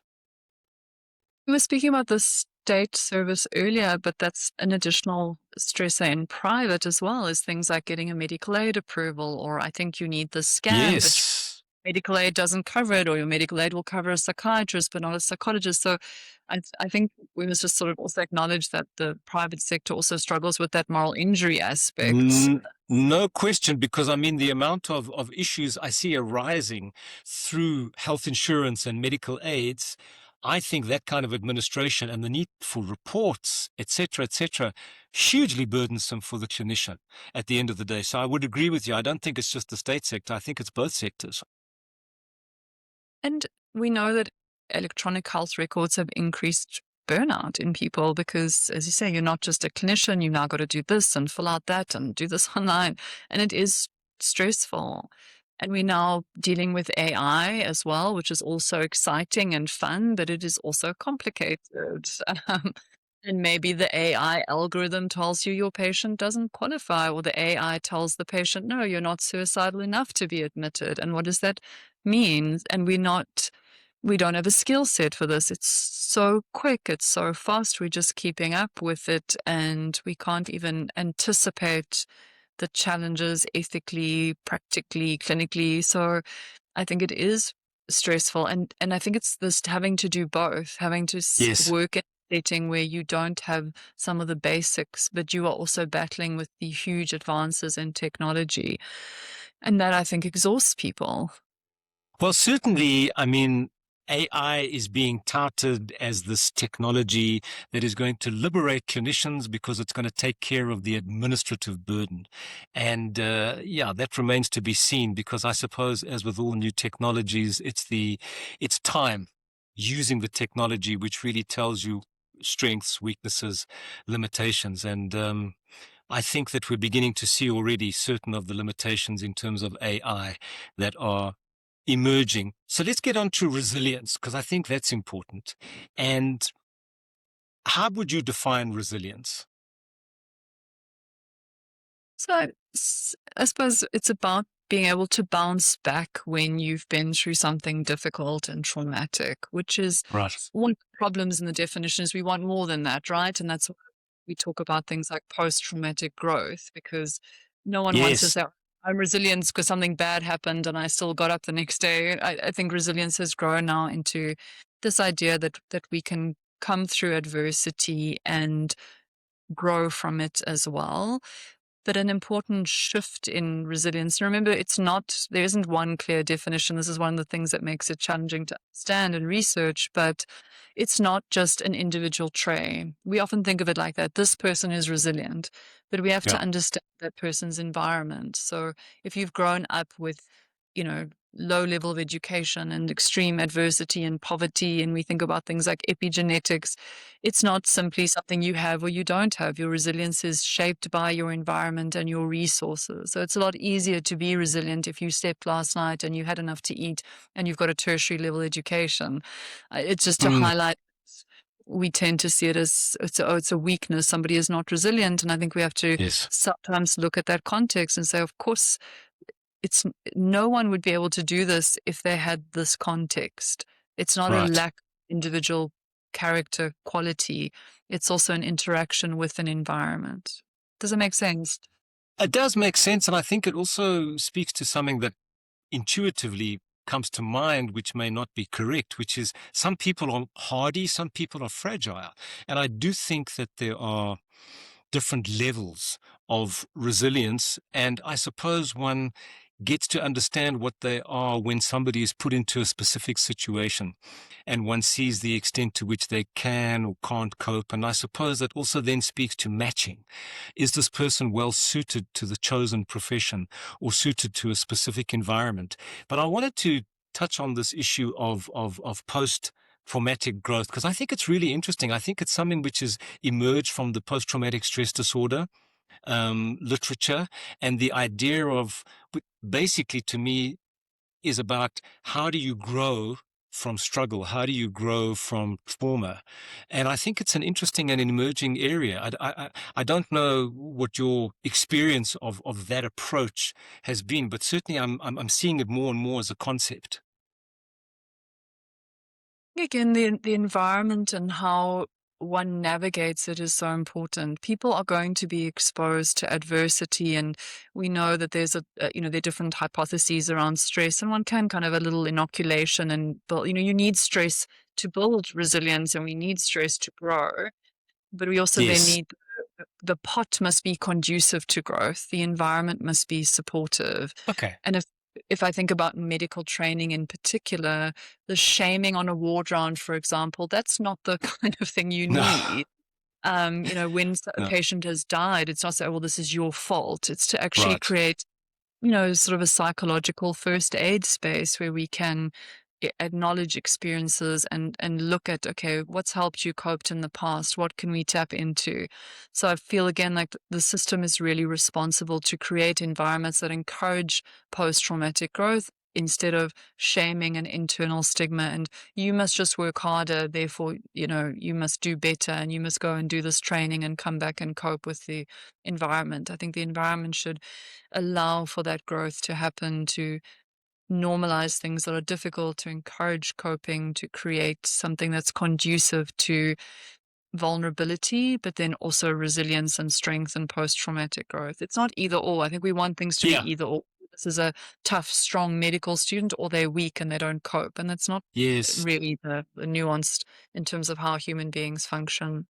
We were speaking about the state service earlier, but that's an additional stressor in private as well, is things like getting a medical aid approval, or I think you need the scan, but Yes. medical aid doesn't cover it, or your medical aid will cover a psychiatrist, but not a psychologist. So I think we must just sort of also acknowledge that the private sector also struggles with that moral injury aspect. No question, because I mean, the amount of issues I see arising through health insurance and medical aids, I think that kind of administration and the need for reports, et cetera, hugely burdensome for the clinician at the end of the day. So I would agree with you. I don't think it's just the state sector. I think it's both sectors. And we know that electronic health records have increased burnout in people because, as you say, you're not just a clinician, you've now got to do this and fill out that and do this online. And it is stressful. And we're now dealing with AI as well, which is also exciting and fun, but it is also complicated. Um, and maybe the AI algorithm tells you your patient doesn't qualify, or the AI tells the patient, no, you're not suicidal enough to be admitted. And what does that mean? And we don't have a skill set for this. It's so quick, it's so fast, we're just keeping up with it, and we can't even anticipate the challenges ethically, practically, clinically. So I think it is stressful. And I think it's this having to do both, having to Yes. work in a setting where you don't have some of the basics, but you are also battling with the huge advances in technology. And that I think exhausts people. Well, certainly, I mean, AI is being touted as this technology that is going to liberate clinicians because it's going to take care of the administrative burden. And yeah, that remains to be seen, because I suppose, as with all new technologies, it's time using the technology which really tells you strengths, weaknesses, limitations. And I think that we're beginning to see already certain of the limitations in terms of AI that are emerging. So let's get on to resilience, because I think that's important. And how would you define resilience? So I suppose it's about being able to bounce back when you've been through something difficult and traumatic, which is Right. one of the problems in the definition is we want more than that, right? And that's why we talk about things like post-traumatic growth, because no one wants to Yes. say, I'm resilient because something bad happened and I still got up the next day. I think resilience has grown now into this idea that we can come through adversity and grow from it as well. but an important shift in resilience. And remember, there isn't one clear definition. This is one of the things that makes it challenging to understand and research, but it's not just an individual trait. We often think of it like that. This person is resilient, but we have to Yeah. understand that person's environment. So if you've grown up with, low level of education and extreme adversity and poverty, and we think about things like epigenetics, it's not simply something you have or you don't have. Your resilience is shaped by your environment and your resources. So it's a lot easier to be resilient if you slept last night and you had enough to eat and you've got a tertiary level education. It's just to Mm, highlight, we tend to see it as it's a weakness. Somebody is not resilient. And I think we have to yes. sometimes look at that context and say, of course, it's no one would be able to do this if they had this context. It's not a Right. lack of individual character quality. It's also an interaction with an environment. Does it make sense? It does make sense. And I think it also speaks to something that intuitively comes to mind, which may not be correct, which is some people are hardy, some people are fragile. And I do think that there are different levels of resilience. And I suppose one gets to understand what they are when somebody is put into a specific situation and one sees the extent to which they can or can't cope. And I suppose that also then speaks to matching. Is this person well suited to the chosen profession or suited to a specific environment? But I wanted to touch on this issue of post-traumatic growth, because I think it's really interesting. I think it's something which has emerged from the post-traumatic stress disorder literature, and the idea of, basically to me, is about how do you grow from struggle? How do you grow from trauma? And I think it's an interesting and an emerging area. I don't know what your experience of that approach has been, but certainly I'm seeing it more and more as a concept. Again, the environment and how one navigates it is so important. People are going to be exposed to adversity, and we know that there are different hypotheses around stress, and one can kind of a little inoculation and build. You need stress to build resilience, and we need stress to grow. But we also then Yes. need the pot must be conducive to growth. The environment must be supportive. Okay. And if I think about medical training in particular, the shaming on a ward round, for example, that's not the kind of thing you No. need. When a No. patient has died, it's not say, well, this is your fault. It's to actually Right. create, sort of a psychological first aid space where we can acknowledge experiences and look at, okay, what's helped you cope in the past? What can we tap into? So I feel again like the system is really responsible to create environments that encourage post-traumatic growth instead of shaming and internal stigma. And you must just work harder. Therefore, you must do better and you must go and do this training and come back and cope with the environment. I think the environment should allow for that growth to happen, to normalize things that are difficult, to encourage coping, to create something that's conducive to vulnerability, but then also resilience and strength and post-traumatic growth. It's not either or. I think we want things to Yeah. be either or. This is a tough, strong medical student, or they're weak and they don't cope. And that's not Yes. really the nuanced in terms of how human beings function.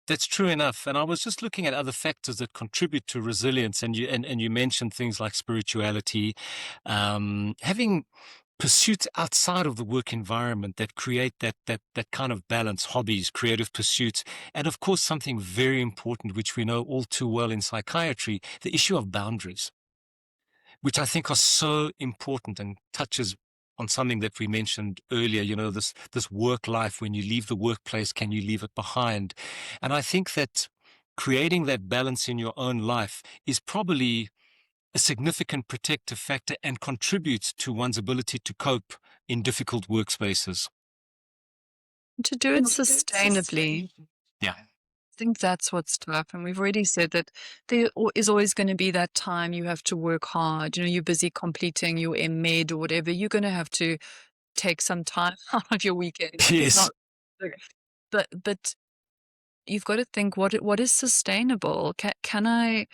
That's true enough. And I was just looking at other factors that contribute to resilience. And you mentioned things like spirituality, having pursuits outside of the work environment that create that kind of balance, hobbies, creative pursuits. And of course, something very important, which we know all too well in psychiatry, the issue of boundaries, which I think are so important and touches on something that we mentioned earlier, this work life. When you leave the workplace, can you leave it behind? And I think that creating that balance in your own life is probably a significant protective factor and contributes to one's ability to cope in difficult workspaces. To do it sustainably, Yeah. I think that's what's tough. And we've already said that there is always going to be that time you have to work hard. You're busy completing your med or whatever. You're going to have to take some time out of your weekend. It's Yes. not, but you've got to think what is sustainable. Can I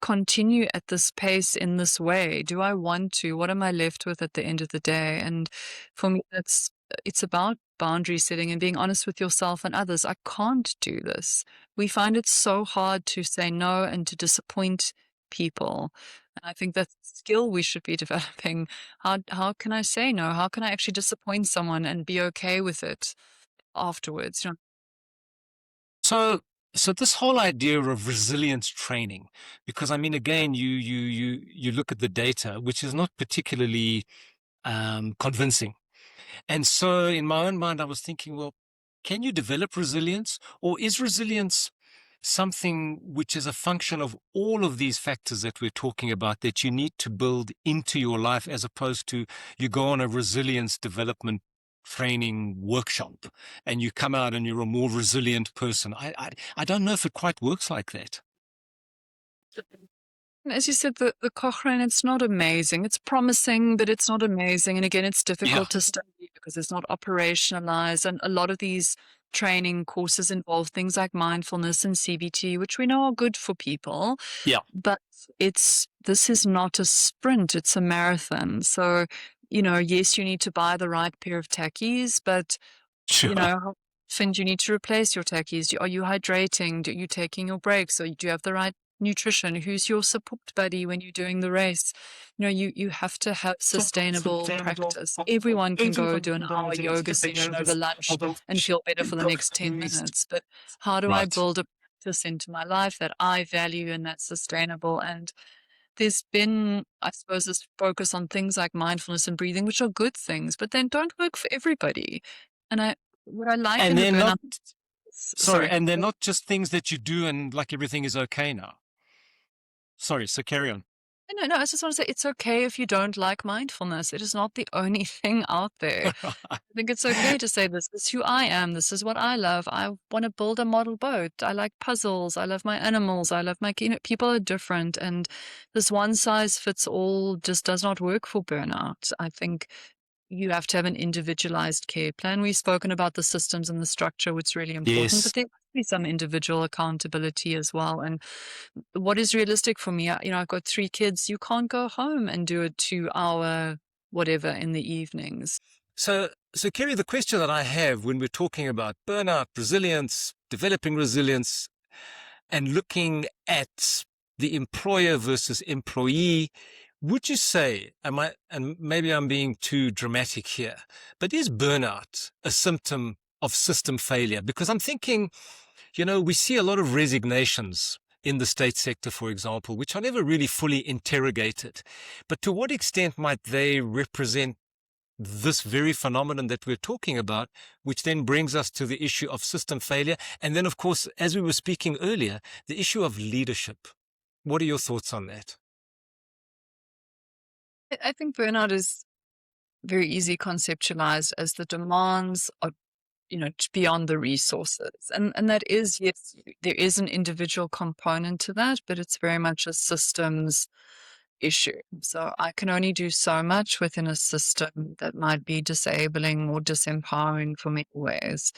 continue at this pace in this way? Do I want to? What am I left with at the end of the day? And for me, it's about boundary setting and being honest with yourself and others. I can't do this. We find it so hard to say no and to disappoint people. And I think that's a skill we should be developing. How can I say no? How can I actually disappoint someone and be okay with it afterwards? You know, So, so this whole idea of resilience training, because I mean, again, you look at the data, which is not particularly convincing. And so, in my own mind, I was thinking, well, can you develop resilience, or is resilience something which is a function of all of these factors that we're talking about that you need to build into your life, as opposed to you go on a resilience development training workshop and you come out and you're a more resilient person? I don't know if it quite works like that. and as you said, the Cochrane, it's not amazing. It's promising, but it's not amazing. And again, it's Yeah, difficult to study because it's not operationalized. And a lot of these training courses involve things like mindfulness and CBT, which we know are good for people. yeah, But this is not a sprint, it's a marathon. So, yes, you need to buy the right pair of tackies, but sure. how often do you need to replace your tackies? Are you hydrating? Are you taking your breaks? Or do you have the right nutrition? Who's your support buddy when you're doing the race? You have to have sustainable practice. Everyone can go do an hour yoga session over lunch and feel better for the next 10 minutes. But how do I Right. build a practice into my life that I value and that's sustainable? And there's been, I suppose, this focus on things like mindfulness and breathing, which are good things, but then don't work for everybody. And what I like And in the they're not, burnout, sorry, sorry. and they're not just things that you do and like everything is okay now. Sorry, so carry on. No, no, I just want to say it's okay if you don't like mindfulness. It is not the only thing out there. I think it's okay to say this is who I am. This is what I love. I want to build a model boat. I like puzzles. I love my animals. I love people are different. And this one size fits all just does not work for burnout. I think you have to have an individualized care plan. We've spoken about the systems and the structure, which is really important, Yes. but there must be some individual accountability as well. And what is realistic for me? I've got 3 kids. You can't go home and do a 2-hour whatever in the evenings. So Kerry, the question that I have when we're talking about burnout, resilience, developing resilience, and looking at the employer versus employee, would you say, and maybe I'm being too dramatic here, but is burnout a symptom of system failure? Because I'm thinking, we see a lot of resignations in the state sector, for example, which are never really fully interrogated. But to what extent might they represent this very phenomenon that we're talking about, which then brings us to the issue of system failure? And then, of course, as we were speaking earlier, the issue of leadership. What are your thoughts on that? I think burnout is very easy conceptualized as the demands are beyond the resources. And that is, yes, there is an individual component to that, but it's very much a systems issue. So I can only do so much within a system that might be disabling or disempowering for many ways,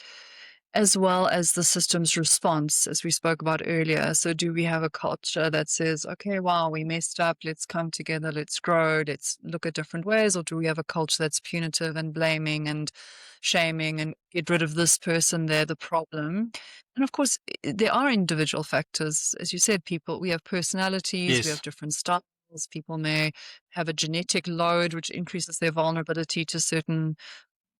as well as the system's response, as we spoke about earlier. So do we have a culture that says, okay, wow, we messed up, let's come together, let's grow, let's look at different ways? Or do we have a culture that's punitive and blaming and shaming and get rid of this person, they're the problem? And of course, there are individual factors. As you said, we have personalities, we Yes, have different styles. People may have a genetic load, which increases their vulnerability to certain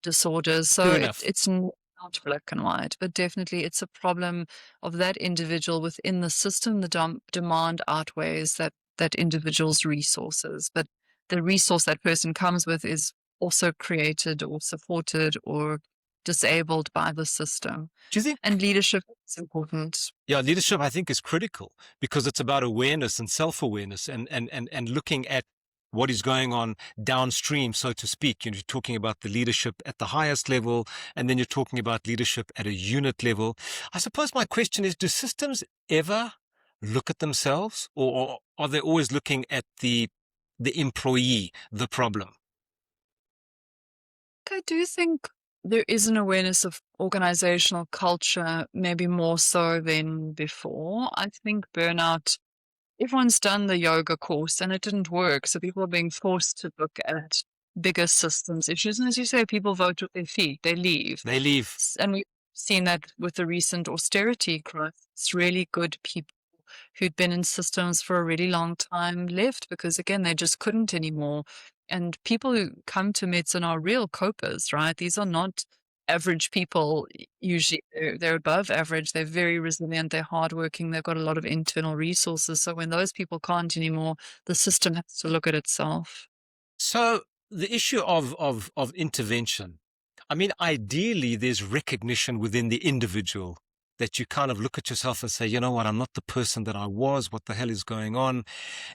disorders. So true enough. it's not black and white, but definitely it's a problem of that individual within the system. The demand outweighs that individual's resources, but the resource that person comes with is also created or supported or disabled by the system. Do you think? And leadership is important. Yeah, leadership, I think, is critical because it's about awareness and self-awareness and looking at what is going on downstream, so to speak. You're talking about the leadership at the highest level, and then you're talking about leadership at a unit level. I suppose my question is, do systems ever look at themselves, or are they always looking at the employee, the problem? I do think there is an awareness of organizational culture, maybe more so than before. I think burnout, everyone's done the yoga course and it didn't work. So people are being forced to look at bigger systems issues. And as you say, people vote with their feet, they leave. They leave. And we've seen that with the recent austerity growth. It's really good people who'd been in systems for a really long time left because, again, they just couldn't anymore. And people who come to medicine are real copers, right? These are not average people. Usually they're above average. They're very resilient. They're hardworking. They've got a lot of internal resources. So when those people can't anymore, the system has to look at itself. So the issue of intervention, I mean, ideally, there's recognition within the individual that you kind of look at yourself and say, you know what, I'm not the person that I was. What the hell is going on?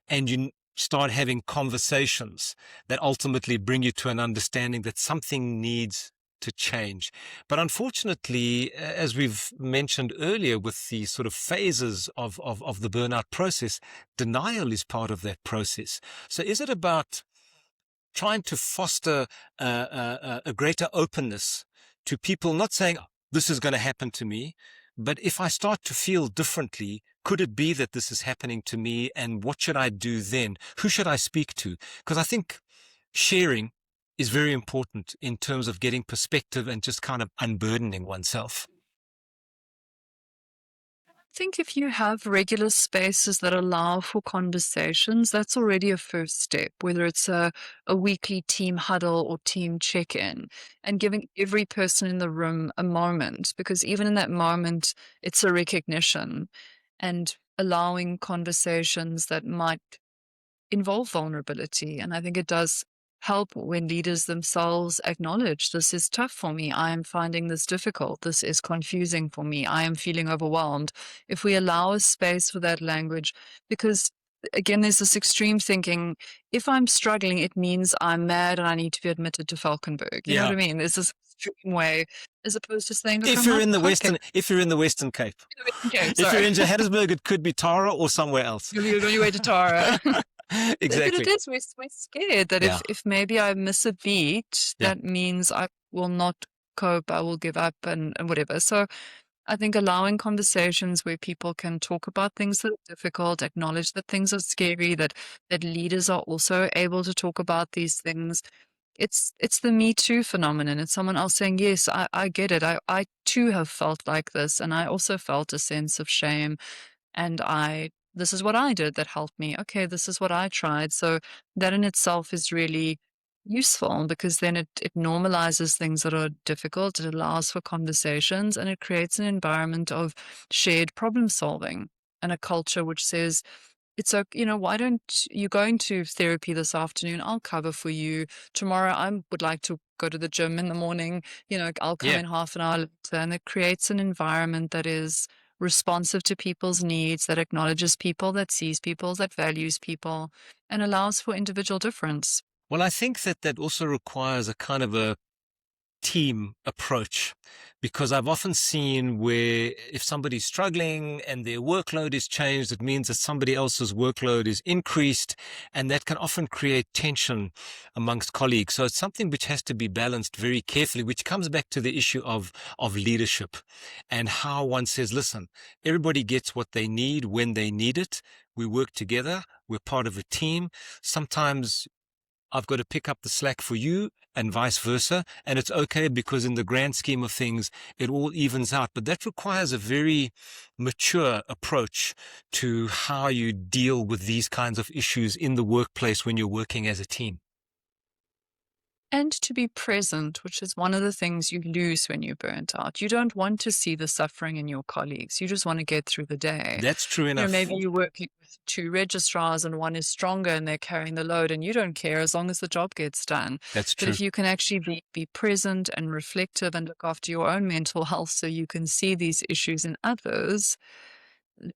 And you start having conversations that ultimately bring you to an understanding that something needs to change. But unfortunately, as we've mentioned earlier, with the sort of phases of the burnout process, denial is part of that process. So is it about trying to foster a greater openness to people not saying, this is going to happen to me, but if I start to feel differently, could it be that this is happening to me? And what should I do then? Who should I speak to? Because I think sharing is very important in terms of getting perspective and just kind of unburdening oneself. I think if you have regular spaces that allow for conversations, that's already a first step, whether it's a weekly team huddle or team check-in, and giving every person in the room a moment, because even in that moment, it's a recognition, and allowing conversations that might involve vulnerability. And I think it does help when leaders themselves acknowledge, this is tough for me. I am finding this difficult. This is confusing for me. I am feeling overwhelmed. If we allow a space for that language, because again, there's this extreme thinking, if I'm struggling, it means I'm mad and I need to be admitted to Falkenberg. You know what I mean? There's this extreme way, as opposed to saying, look, If I'm you're not in the coping. if you're in the Western Cape, Okay, if you're sorry. in Johannesburg, it could be Tara or somewhere else. You're on your way to Tara. But Exactly. it is, we're scared that Yeah. if maybe I miss a beat, Yeah. that means I will not cope, I will give up and whatever. So I think allowing conversations where people can talk about things that are difficult, acknowledge that things are scary, that leaders are also able to talk about these things. It's the Me Too phenomenon. It's someone else saying, yes, I get it. I too have felt like this, and I also felt a sense of shame. And this is what I did that helped me. Okay, this is what I tried. So that in itself is really useful, because then it normalizes things that are difficult. It allows for conversations, and it creates an environment of shared problem solving, and a culture which says, it's okay, why don't you going to therapy this afternoon? I'll cover for you. Tomorrow I would like to go to the gym in the morning. I'll come Yeah. in half an hour later. And it creates an environment that is responsive to people's needs, that acknowledges people, that sees people, that values people, and allows for individual difference. Well, I think that also requires a kind of a team approach, because I've often seen where if somebody's struggling and their workload is changed, it means that somebody else's workload is increased, and that can often create tension amongst colleagues. So it's something which has to be balanced very carefully, which comes back to the issue of leadership and how one says, listen, everybody gets what they need when they need it. We work together. We're part of a team. Sometimes I've got to pick up the slack for you and vice versa. And it's okay, because in the grand scheme of things, it all evens out. But that requires a very mature approach to how you deal with these kinds of issues in the workplace when you're working as a team. And to be present, which is one of the things you lose when you're burnt out. You don't want to see the suffering in your colleagues. You just want to get through the day. That's true enough. Maybe you're working with two registrars and one is stronger and they're carrying the load, and you don't care as long as the job gets done. That's But true. if you can actually be present and reflective and look after your own mental health, so you can see these issues in others,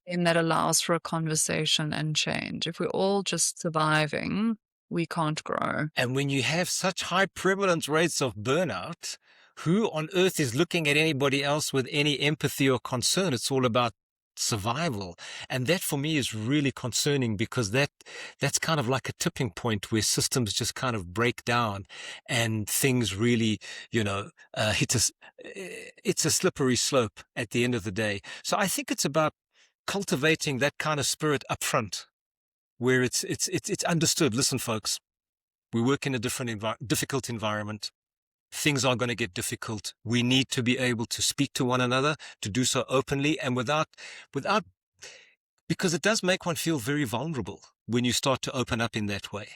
then that allows for a conversation and change. If we're all just surviving, we can't grow. And when you have such high prevalence rates of burnout, who on earth is looking at anybody else with any empathy or concern? It's all about survival. And that for me is really concerning, because that's kind of like a tipping point where systems just kind of break down and things really, hit us. It's a slippery slope at the end of the day. So I think it's about cultivating that kind of spirit up front, where it's understood. Listen, folks, we work in a difficult environment. Things are going to get difficult. We need to be able to speak to one another, to do so openly and without Because it does make one feel very vulnerable when you start to open up in that way.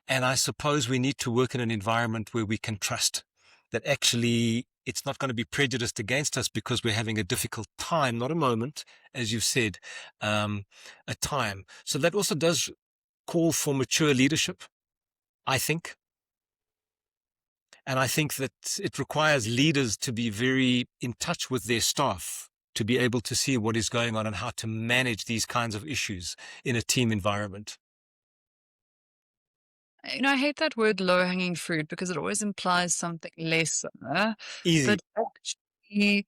And I suppose we need to work in an environment where we can trust that actually it's not going to be prejudiced against us because we're having a difficult time, not a moment, as you've said, a time. So that also does call for mature leadership, I think. And I think that it requires leaders to be very in touch with their staff, to be able to see what is going on and how to manage these kinds of issues in a team environment. I hate that word low-hanging fruit because it always implies something lesser. Easy. But actually,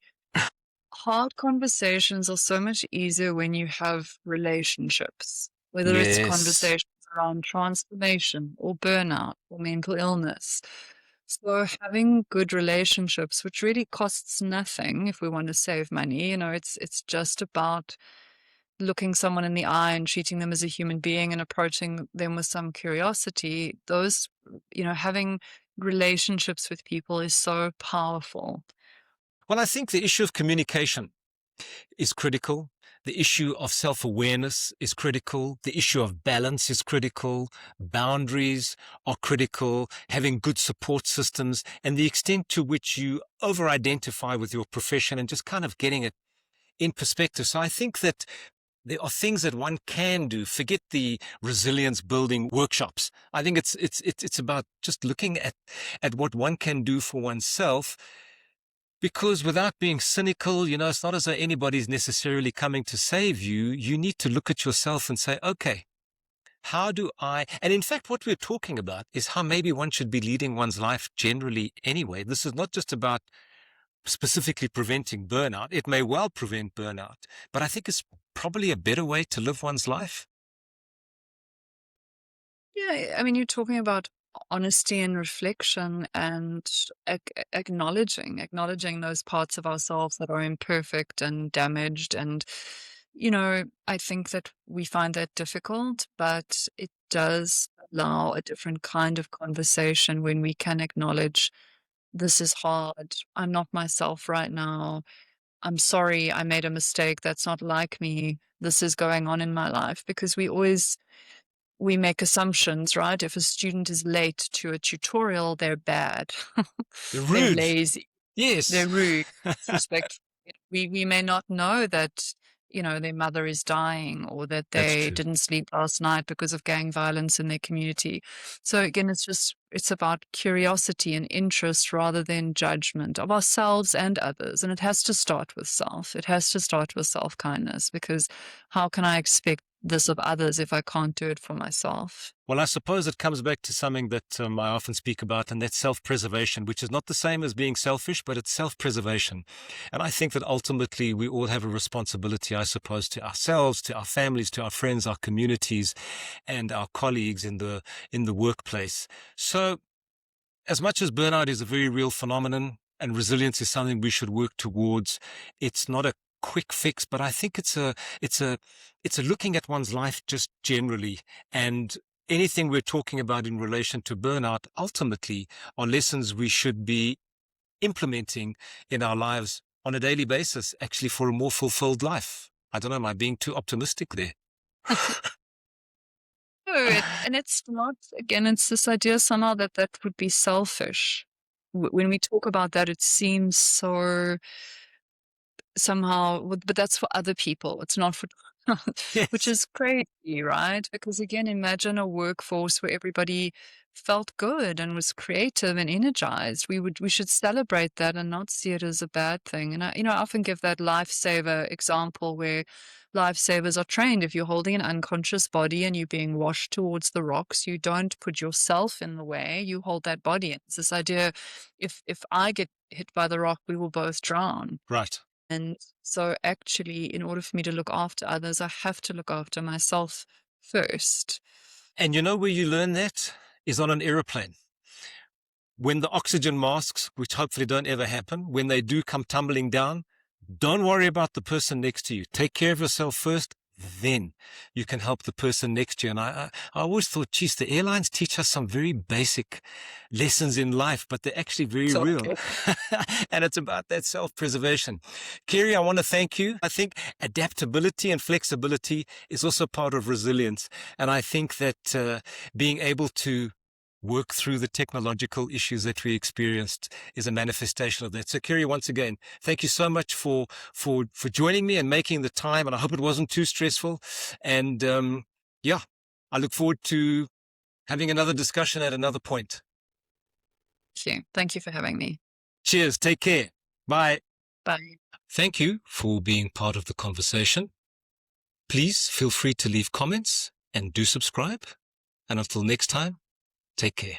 hard conversations are so much easier when you have relationships, whether it's Yes. conversations around transformation or burnout or mental illness. So having good relationships, which really costs nothing if we want to save money, it's just about looking someone in the eye and treating them as a human being and approaching them with some curiosity. Those, having relationships with people is so powerful. Well, I think the issue of communication is critical. The issue of self-awareness is critical. The issue of balance is critical. Boundaries are critical. Having good support systems and the extent to which you over-identify with your profession and just kind of getting it in perspective. So I think that there are things that one can do. Forget the resilience building workshops. I think it's about just looking at what one can do for oneself. Because without being cynical, it's not as though anybody's necessarily coming to save you. You need to look at yourself and say, okay, how do I? And in fact, what we're talking about is how maybe one should be leading one's life generally anyway. This is not just about specifically preventing burnout. It may well prevent burnout, but I think it's probably a better way to live one's life. Yeah, I mean, you're talking about honesty and reflection and acknowledging those parts of ourselves that are imperfect and damaged. And, I think that we find that difficult, but it does allow a different kind of conversation when we can acknowledge this is hard. I'm not myself right now. I'm sorry I made a mistake. That's not like me. This is going on in my life because we make assumptions, right? If a student is late to a tutorial, they're bad. They're They're rude. lazy. Yes, They're rude, disrespectful. We may not know that, their mother is dying or that that's they true. didn't sleep last night because of gang violence in their community. So again, it's about curiosity and interest rather than judgment of ourselves and others. And it has to start with self. It has to start with self-kindness because how can I expect this of others if I can't do it for myself? Well, I suppose it comes back to something that I often speak about, and that's self-preservation, which is not the same as being selfish, but it's self-preservation. And I think that ultimately we all have a responsibility, I suppose, to ourselves, to our families, to our friends, our communities, and our colleagues in the workplace. So as much as burnout is a very real phenomenon and resilience is something we should work towards, it's not a quick fix, but I think it's a looking at one's life just generally, and anything we're talking about in relation to burnout ultimately are lessons we should be implementing in our lives on a daily basis, actually, for a more fulfilled life. I don't know, am I being too optimistic there? No, and it's not, again, it's this idea somehow that that would be selfish. When we talk about that, it seems so somehow, but that's for other people. It's not for, which Yes. is crazy, right? Because again, imagine a workforce where everybody felt good and was creative and energized. We should celebrate that and not see it as a bad thing. And I often give that lifesaver example where lifesavers are trained. If you're holding an unconscious body and you're being washed towards the rocks, you don't put yourself in the way. You hold that body. It's this idea: if I get hit by the rock, we will both drown. Right. And so, actually, in order for me to look after others, I have to look after myself first. And you know where you learn that is on an aeroplane. When the oxygen masks, which hopefully don't ever happen, when they do come tumbling down, don't worry about the person next to you. Take care of yourself first, then you can help the person next to you. And I always thought, geez, the airlines teach us some very basic lessons in life, but they're actually very real. And it's about that self-preservation. Kerry, I want to thank you. I think adaptability and flexibility is also part of resilience. And I think that being able to work through the technological issues that we experienced is a manifestation of that. So Kerry, once again, thank you so much for joining me and making the time. And I hope it wasn't too stressful. And yeah, I look forward to having another discussion at another point. Thank you for having me. Cheers. Take care. Bye. Bye. Thank you for being part of the conversation. Please feel free to leave comments and do subscribe. And until next time, take care.